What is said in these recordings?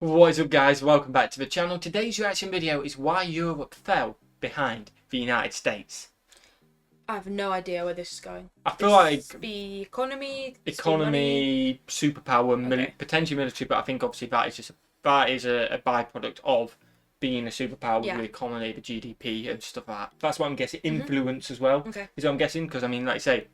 What is up, guys? Welcome back to the channel. Today's reaction video is why Europe fell behind the United States. I have no idea where this is going. I feel like the economy, superpower, Okay. potentially military, but I think obviously that is a byproduct of being a superpower with the economy, the GDP and stuff like that. That's what I'm guessing. Influence as well. Okay. Is what I'm guessing, because I mean, like I say,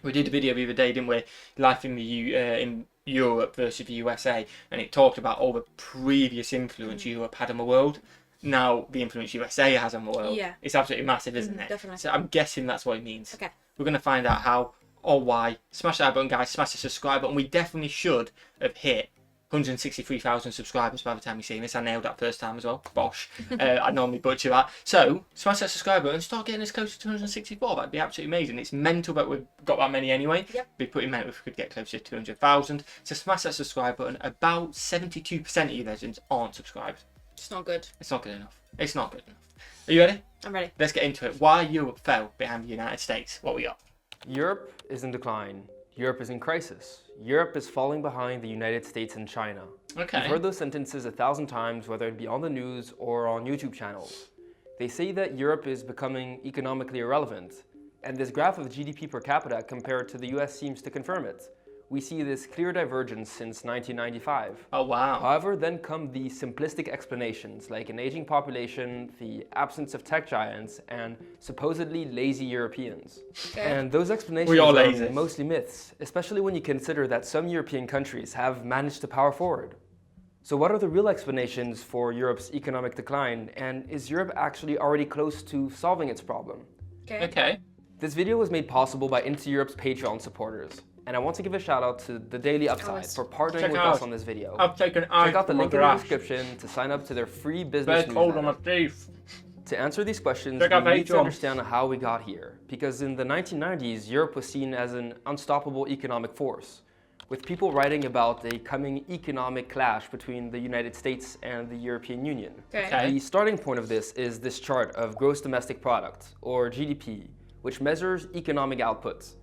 we did a video the other day, didn't we? Life in the in Europe versus the USA, and it talked about all the previous influence Europe had on the world. Now the influence USA has on the world, it's absolutely massive, isn't it? Definitely. So I'm guessing that's what it means. Okay. We're going to find out how or why. Smash that button, guys. Smash the subscribe button. We definitely should have hit 163,000 subscribers by the time you see this. I nailed that first time as well. Bosh. I normally butcher that. So, smash that subscribe button and start getting us closer to 264. That'd be absolutely amazing. It's mental that we've got that many anyway. Yep. It'd be pretty mental if we could get closer to 200,000. So smash that subscribe button. About 72% of you legends aren't subscribed. It's not good. It's not good enough. It's not good enough. Are you ready? I'm ready. Let's get into it. Why Europe fell behind the United States. What we got? Europe is in decline. Europe is in crisis. Europe is falling behind the United States and China. Okay. You've heard those sentences 1,000 times, whether it be on the news or on YouTube channels. They say that Europe is becoming economically irrelevant, and this graph of GDP per capita compared to the US seems to confirm it. We see this clear divergence since 1995. Oh, wow. However, then come the simplistic explanations like an aging population, the absence of tech giants, and supposedly lazy Europeans. Okay. And those explanations are mostly myths, especially when you consider that some European countries have managed to power forward. So what are the real explanations for Europe's economic decline, and is Europe actually already close to solving its problem? Okay. This video was made possible by Into Europe's Patreon supporters. And I want to give a shout out to The Daily Upside for partnering with us on this video. I've taken Check out the link in the description to sign up to their free business newsletter. To answer these questions, we need to understand how we got here. Because in the 1990s, Europe was seen as an unstoppable economic force, with people writing about a coming economic clash between the United States and the European Union. Okay. The starting point of this is this chart of gross domestic product, or GDP, which measures economic output.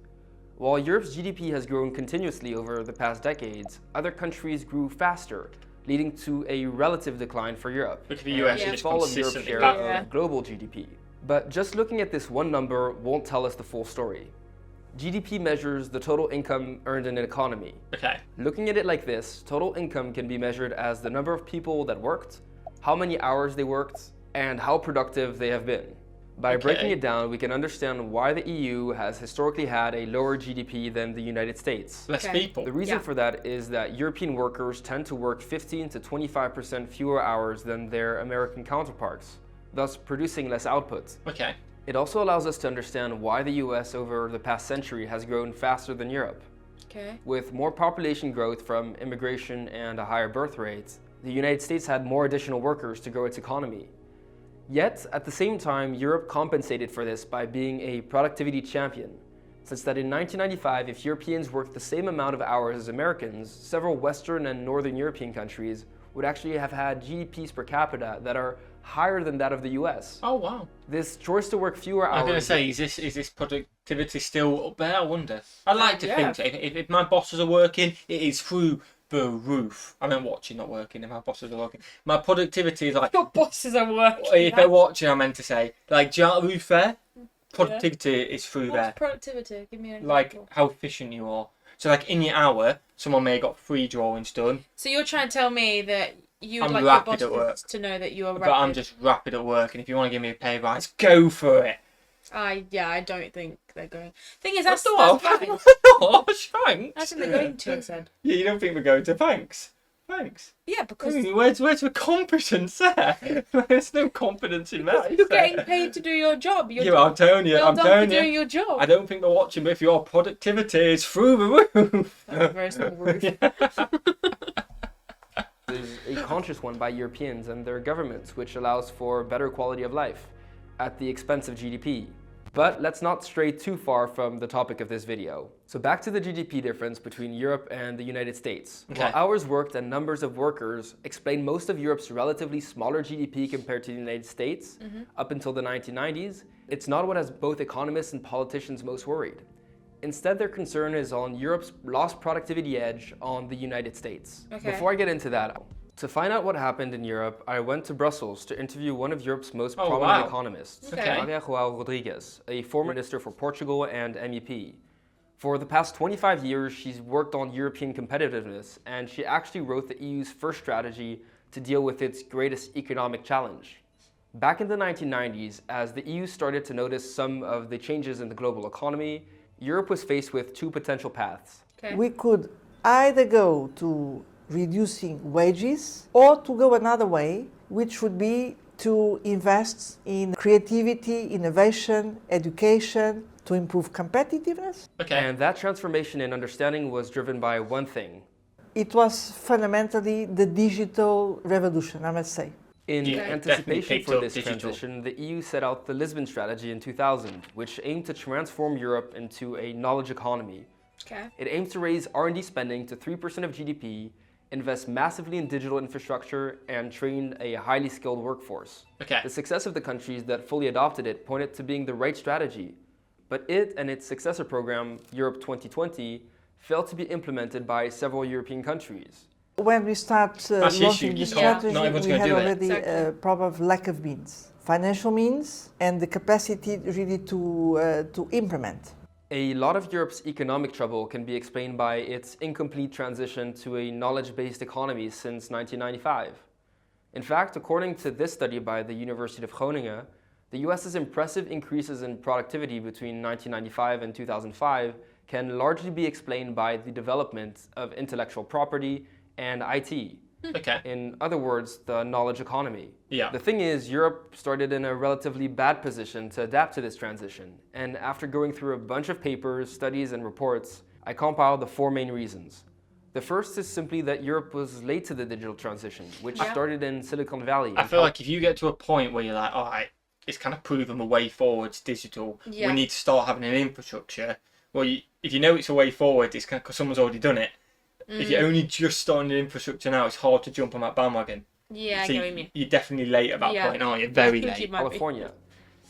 While Europe's GDP has grown continuously over the past decades, other countries grew faster, leading to a relative decline for Europe. Look at the US, and the fall of Europe's share of global GDP. But just looking at this one number won't tell us the full story. GDP measures the total income earned in an economy. Okay. Looking at it like this, total income can be measured as the number of people that worked, how many hours they worked, and how productive they have been. By breaking it down, we can understand why the EU has historically had a lower GDP than the United States. Less people. The reason for that is that European workers tend to work 15 to 25% fewer hours than their American counterparts, thus producing less output. Okay. It also allows us to understand why the US over the past century has grown faster than Europe. Okay. With more population growth from immigration and a higher birth rate, the United States had more additional workers to grow its economy. Yet, at the same time, Europe compensated for this by being a productivity champion, such that in 1995, if Europeans worked the same amount of hours as Americans, several Western and Northern European countries would actually have had GDPs per capita that are higher than that of the US. Oh, wow. This choice to work fewer hours... I'm going to say, is this productivity still up there? I wonder. I'd like to think so. If my bosses are working, it is through the roof. I mean, watching, not working. If my bosses are working, my productivity is like. Your bosses are working. If they're watching, I meant to say, like, do you know what roof there? Productivity is through there. What's productivity? Give me an example. Like how efficient you are. So, like in your hour, someone may have got 3 drawings done. So you're trying to tell me that you would I'm like rapid your at work. bosses to know that you are rapid? But I'm just rapid at work, and if you want to give me a pay rise, go for it. I don't think they're going. Thing is, that's fine. Thanks. Thanks. I think they're going to, I said. Yeah, you don't think we're going to thanks? Thanks. Yeah, because Where's the competence there? There's no confidence in that. you're getting paid to do your job. I'm telling you. I'm telling you. Doing your job. I don't think they're watching, but if your productivity is through the roof. That's a very small roof. There's a conscious one by Europeans and their governments, which allows for better quality of life at the expense of GDP. But let's not stray too far from the topic of this video. So back to the GDP difference between Europe and the United States. Okay. While hours worked and numbers of workers explain most of Europe's relatively smaller GDP compared to the United States up until the 1990s, it's not what has both economists and politicians most worried. Instead, their concern is on Europe's lost productivity edge on the United States. Okay. Before I get into that, To find out what happened in Europe, I went to Brussels to interview one of Europe's most Oh, prominent wow. economists, Okay. Maria João Rodrigues, a former minister for Portugal and MEP. For the past 25 years, she's worked on European competitiveness, and she actually wrote the EU's first strategy to deal with its greatest economic challenge. Back in the 1990s, as the EU started to notice some of the changes in the global economy, Europe was faced with two potential paths. Okay. We could either go to reducing wages or to go another way, which would be to invest in creativity, innovation, education, to improve competitiveness. Okay. And that transformation in understanding was driven by one thing. It was fundamentally the digital revolution, I must say. In Yeah, definitely anticipation picked for up this digital. transition, the EU set out the Lisbon Strategy in 2000, which aimed to transform Europe into a knowledge economy. Okay. It aims to raise R&D spending to 3% of GDP, invest massively in digital infrastructure, and train a highly skilled workforce. Okay. The success of the countries that fully adopted it pointed to being the right strategy, but it and its successor program, Europe 2020, failed to be implemented by several European countries. When we start That's the launching issue. the You can't- strategy, not everyone's we gonna had do it. already Exactly. a problem of lack of means, financial means, and the capacity really to implement. A lot of Europe's economic trouble can be explained by its incomplete transition to a knowledge-based economy since 1995. In fact, according to this study by the University of Groningen, the US's impressive increases in productivity between 1995 and 2005 can largely be explained by the development of intellectual property and IT. Okay. In other words, the knowledge economy. Yeah. The thing is, Europe started in a relatively bad position to adapt to this transition. And after going through a bunch of papers, studies, and reports, I compiled the four main reasons. The first is simply that Europe was late to the digital transition, which Yeah. started in Silicon Valley. I feel like if you get to a point where you're like, all right, it's kind of proven the way forward's digital. Yeah. We need to start having an infrastructure. Well, if you know it's a way forward, it's kind of because someone's already done it. If you're only just starting the infrastructure now, it's hard to jump on that bandwagon. Yeah, I So get what you mean. you're definitely late at that Yeah. point, aren't you? Very I think you late. might be. California.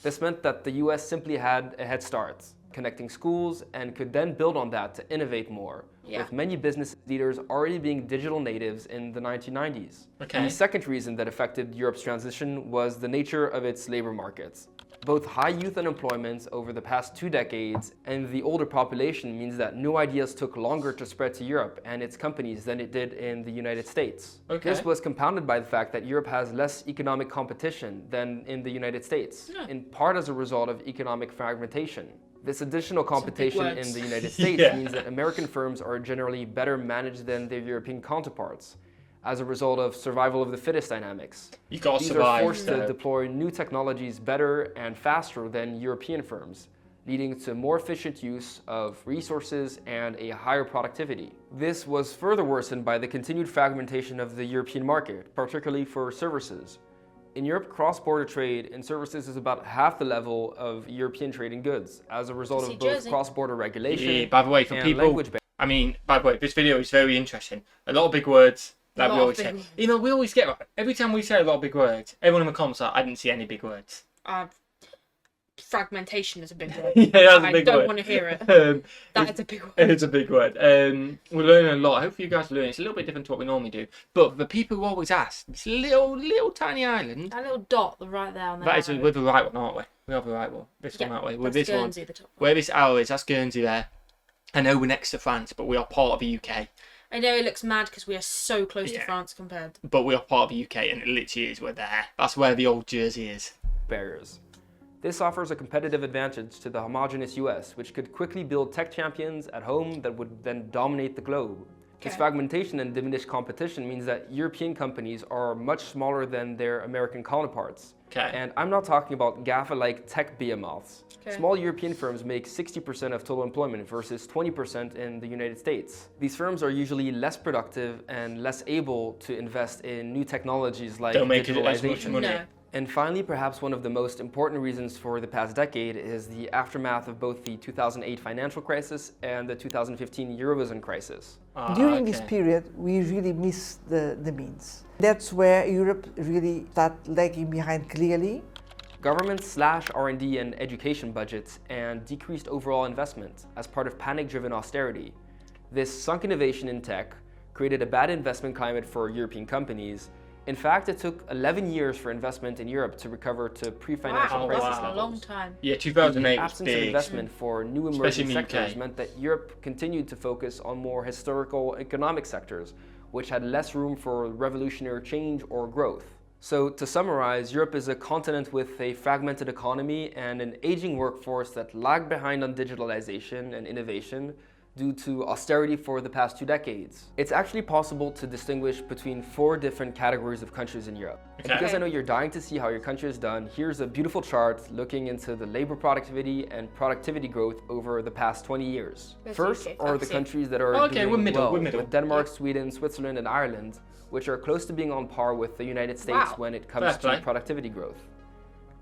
This meant that the US simply had a head start, connecting schools, and could then build on that to innovate more, Yeah. with many business leaders already being digital natives in the 1990s. Okay. The second reason that affected Europe's transition was the nature of its labor markets. Both high youth unemployment over the past 2 decades and the older population means that new ideas took longer to spread to Europe and its companies than it did in the United States. Okay. This was compounded by the fact that Europe has less economic competition than in the United States, Yeah. in part as a result of economic fragmentation. This additional competition in words. the United States Yeah. means that American firms are generally better managed than their European counterparts, as a result of survival of the fittest dynamics. You got to These survive. are forced to so- deploy new technologies better and faster than European firms, leading to more efficient use of resources and a higher productivity. This was further worsened by the continued fragmentation of the European market, particularly for services. In Europe, cross-border trade in services is about half the level of European trade in goods, as a result See of both Jersey. cross-border regulation Yeah, by the way, for and people, language barriers. I mean, by the way, this video is very interesting. A lot of big words, like A we lot of always big say. words. You know, we always get, every time we say a lot of big words, everyone in the comments are, I didn't see any big words. Fragmentation is a big word. Yeah, that's a I big don't word. want to hear it. It's- That is a big word. It's a big word. We're learning a lot. Hopefully you guys are learning. It's a little bit different to what we normally do. But the people who always ask, this little tiny island, That little dot right there on the that is, arrow. we're the right one, aren't we? We are the right one. This one, aren't we? With that's this one, Guernsey, the top one. where this arrow is, that's Guernsey there. I know we're next to France, but we are part of the UK. I know it looks mad because we are so close to Yeah. France compared. But we are part of the UK, and it literally is, we're there. That's where the old Jersey is. barriers. This offers a competitive advantage to the homogeneous US, which could quickly build tech champions at home that would then dominate the globe. This Okay. fragmentation and diminished competition means that European companies are much smaller than their American counterparts. Okay. And I'm not talking about GAFA-like tech behemoths. Okay. Small European firms make 60% of total employment versus 20% in the United States. These firms are usually less productive and less able to invest in new technologies like Don't make as much digitalization. money. No. And finally, perhaps one of the most important reasons for the past decade is the aftermath of both the 2008 financial crisis and the 2015 Eurozone crisis. During this okay. period, we really missed the means. That's where Europe really started lagging behind clearly. Governments slashed R&D and education budgets and decreased overall investment as part of panic-driven austerity. This sunk innovation in tech created a bad investment climate for European companies. In fact, it took 11 years for investment in Europe to recover to pre-financial Wow, crisis that's a levels. long time. Yeah, The 2008 was absence of big. investment for new Especially emerging in the sectors UK. meant that Europe continued to focus on more historical economic sectors, which had less room for revolutionary change or growth. So to summarize, Europe is a continent with a fragmented economy and an aging workforce that lagged behind on digitalization and innovation due to austerity for the past 2 decades. It's actually possible to distinguish between 4 different categories of countries in Europe. And Okay. because I know you're dying to see how your country is done, here's a beautiful chart looking into the labor productivity and productivity growth over the past 20 years. Let's First see, are the fancy. countries that are Okay, doing we're middle, well, we're middle. with Denmark, Sweden, Switzerland, and Ireland, which are close to being on par with the United States Wow. when it comes Fair to play. productivity growth.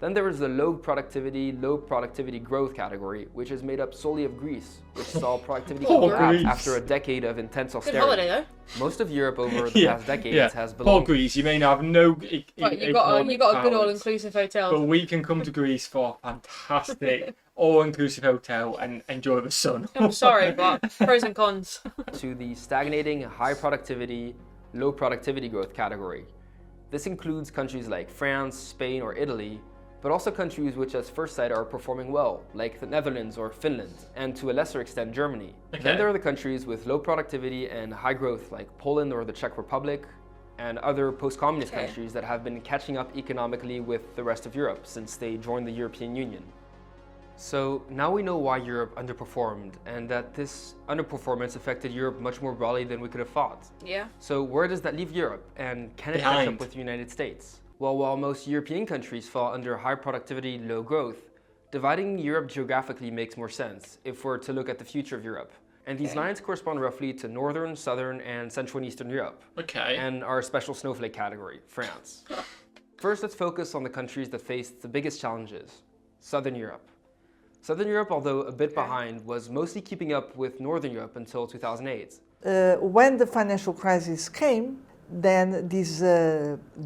Then there is the low productivity growth category, which is made up solely of Greece, which saw productivity Poor collapse Greece. after a decade of intense Good austerity. holiday though. Most of Europe over the past decades has Poor belonged. Greece, you may have no Right, you got a good powers, all-inclusive hotel. but we can come to Greece for a fantastic all-inclusive hotel and enjoy the sun. I'm sorry, but pros and cons. To the stagnating high productivity, low productivity growth category. This includes countries like France, Spain, or Italy, but also countries which at first sight are performing well, like the Netherlands or Finland, and to a lesser extent Germany. Okay. Then there are the countries with low productivity and high growth, like Poland or the Czech Republic, and other post-communist Okay. countries that have been catching up economically with the rest of Europe since they joined the European Union. So now we know why Europe underperformed, and that this underperformance affected Europe much more broadly than we could have thought. Yeah. So where does that leave Europe, and can it catch Behind. up with the United States? Well, while most European countries fall under high productivity, low growth, dividing Europe geographically makes more sense if we're to look at the future of Europe. And these Okay. lines correspond roughly to Northern, Southern, and Central and Eastern Europe, Okay. and our special snowflake category, France. First, let's focus on the countries that faced the biggest challenges. Southern Europe. Southern Europe, although a bit behind, was mostly keeping up with Northern Europe until 2008. When the financial crisis came, then these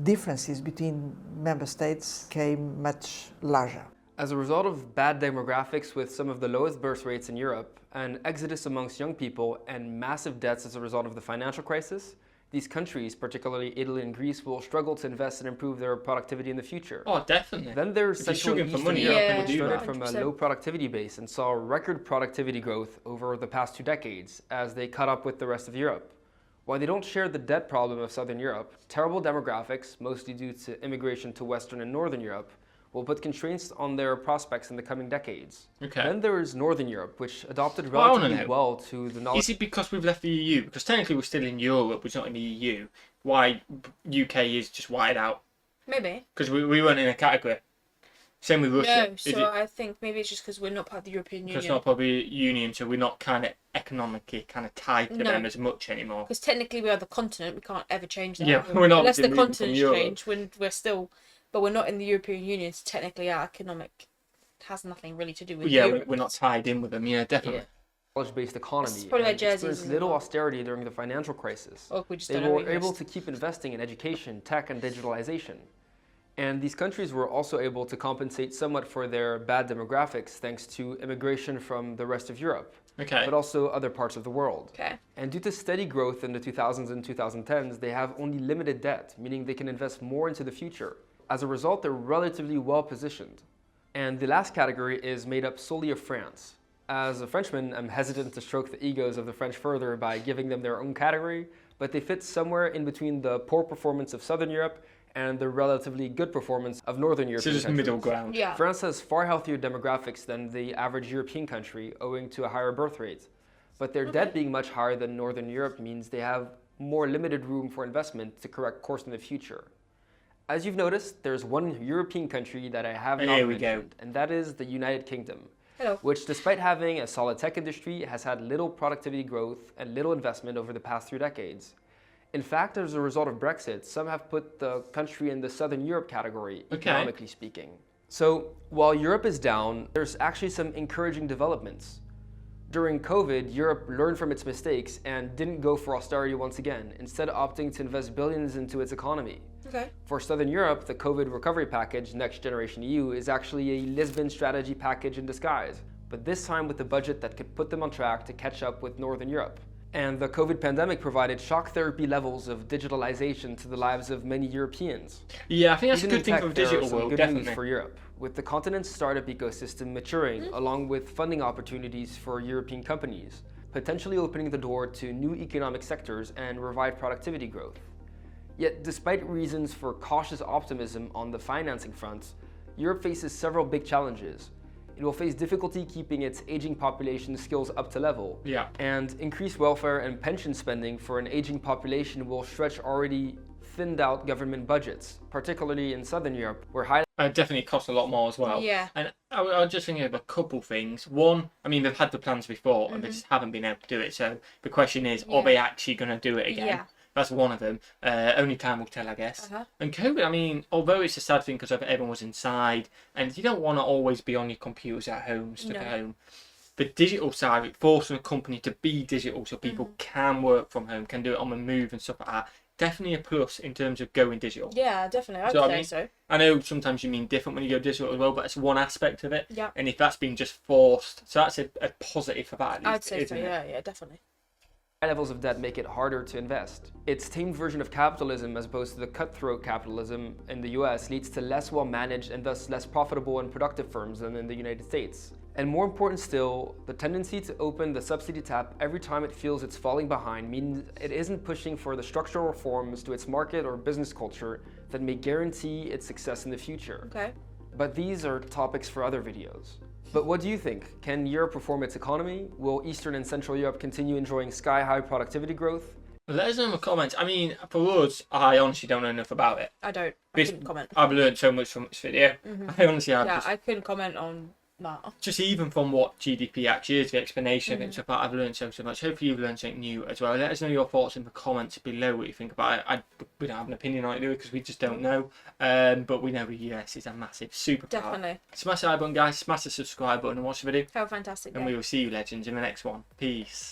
differences between member states came much larger. As a result of bad demographics with some of the lowest birth rates in Europe, an exodus amongst young people, and massive debts as a result of the financial crisis, these countries, particularly Italy and Greece, will struggle to invest and improve their productivity in the future. Oh, definitely. Then there's If you're Central and struggling for Eastern money, Europe, yeah, which do started that. from a 100%. low productivity base and saw record productivity growth over the past 2 decades as they caught up with the rest of Europe. While they don't share the debt problem of Southern Europe, terrible demographics, mostly due to immigration to Western and Northern Europe, will put constraints on their prospects in the coming decades. Okay. Then there is Northern Europe, which adopted Well, I wanna relatively know. well to the knowledge. Is it because we've left the EU? Because technically we're still in Europe, we're not in the EU. Why UK is just whited out? Maybe. Because we weren't in a category. Same with Russia. No, Is so it I think maybe it's just because we're not part of the European because Union. not probably union, so we're not kind of economically kind of tied to No. them as much anymore. Because technically we are the continent, we can't ever change that. Yeah, we're not Unless the moving from continents Europe. change, we're still, but we're not in the European Union. So technically, our economic has nothing really to do with Yeah, Europe. we're not tied in with them. Yeah, definitely. Yeah. knowledge-based economy That's probably why and Jersey's experienced is little well. austerity during the financial crisis. Or we just They don't know were what able exists. to keep investing in education, tech, and digitalization. And these countries were also able to compensate somewhat for their bad demographics thanks to immigration from the rest of Europe, Okay. but also other parts of the world. Okay. And due to steady growth in the 2000s and 2010s, they have only limited debt, meaning they can invest more into the future. As a result, they're relatively well positioned. And the last category is made up solely of France. As a Frenchman, I'm hesitant to stroke the egos of the French further by giving them their own category, but they fit somewhere in between the poor performance of Southern Europe and the relatively good performance of Northern So European just countries. middle ground. Yeah. France has far healthier demographics than the average European country, owing to a higher birth rate. But their debt being much higher than Northern Europe means they have more limited room for investment to correct course in the future. As you've noticed, there's one European country that I have not Here we go. mentioned, and that is the United Kingdom, Hello. which, despite having a solid tech industry, has had little productivity growth and little investment over the past 3 decades. In fact, as a result of Brexit, some have put the country in the Southern Europe category, Okay. economically speaking. So, while Europe is down, there's actually some encouraging developments. During COVID, Europe learned from its mistakes and didn't go for austerity once again, instead opting to invest billions into its economy. Okay. For Southern Europe, the COVID recovery package, Next Generation EU, is actually a Lisbon strategy package in disguise, but this time with a budget that could put them on track to catch up with Northern Europe. And the COVID pandemic provided shock therapy levels of digitalization to the lives of many Europeans. Yeah, I think that's Even a in good thing tech, for the there are digital some world, good definitely. news for Europe, with the continent's startup ecosystem maturing, along with funding opportunities for European companies, potentially opening the door to new economic sectors and revived productivity growth. Yet, despite reasons for cautious optimism on the financing front, Europe faces several big challenges. It will face difficulty keeping its aging population skills up to level, Yeah. and increased welfare and pension spending for an aging population will stretch already thinned out government budgets, particularly in Southern Europe, where high Definitely cost a lot more as well. Yeah. And I was just thinking of a couple things. One, I mean, they've had the plans before and they just haven't been able to do it. So the question is, are they actually going to do it again? Yeah. That's one of them. Only time will tell, I guess. And COVID, I mean, although it's a sad thing because everyone was inside and you don't want to always be on your computers at home, stuck at home. The digital side, it forcing a company to be digital so people can work from home, can do it on the move and stuff like that. Definitely a plus in terms of going digital. Yeah, definitely. I'd So, I say mean, so. I know sometimes you mean different when you go digital as well, but it's one aspect of it. Yeah. And if that's been just forced, so that's a positive for that at least, I'd say so. isn't it? Yeah, definitely. levels of debt make it harder to invest. Its tamed version of capitalism, as opposed to the cutthroat capitalism in the US, leads to less well-managed and thus less profitable and productive firms than in the United States. And more important still, the tendency to open the subsidy tap every time it feels it's falling behind means it isn't pushing for the structural reforms to its market or business culture that may guarantee its success in the future. Okay. But these are topics for other videos. But what do you think? Can Europe reform its economy? Will Eastern and Central Europe continue enjoying sky-high productivity growth? Let us know in the comments. I mean, for us, I honestly don't know enough about it. I don't. I This- couldn't comment. I've learned so much from this video. I honestly have. Yeah, I couldn't comment on that. Just even from what GDP actually is, the explanation of it, and stuff like that, I've learned so much. Hopefully you've learned something new as well. Let us know your thoughts in the comments below, what you think about it. We don't have an opinion on it, do we? Because we just don't know. But we know the US is a massive superpower. Definitely. Smash the like button, guys. Smash the subscribe button and watch the video. Have a fantastic day. And we will see you, legends, in the next one. Peace.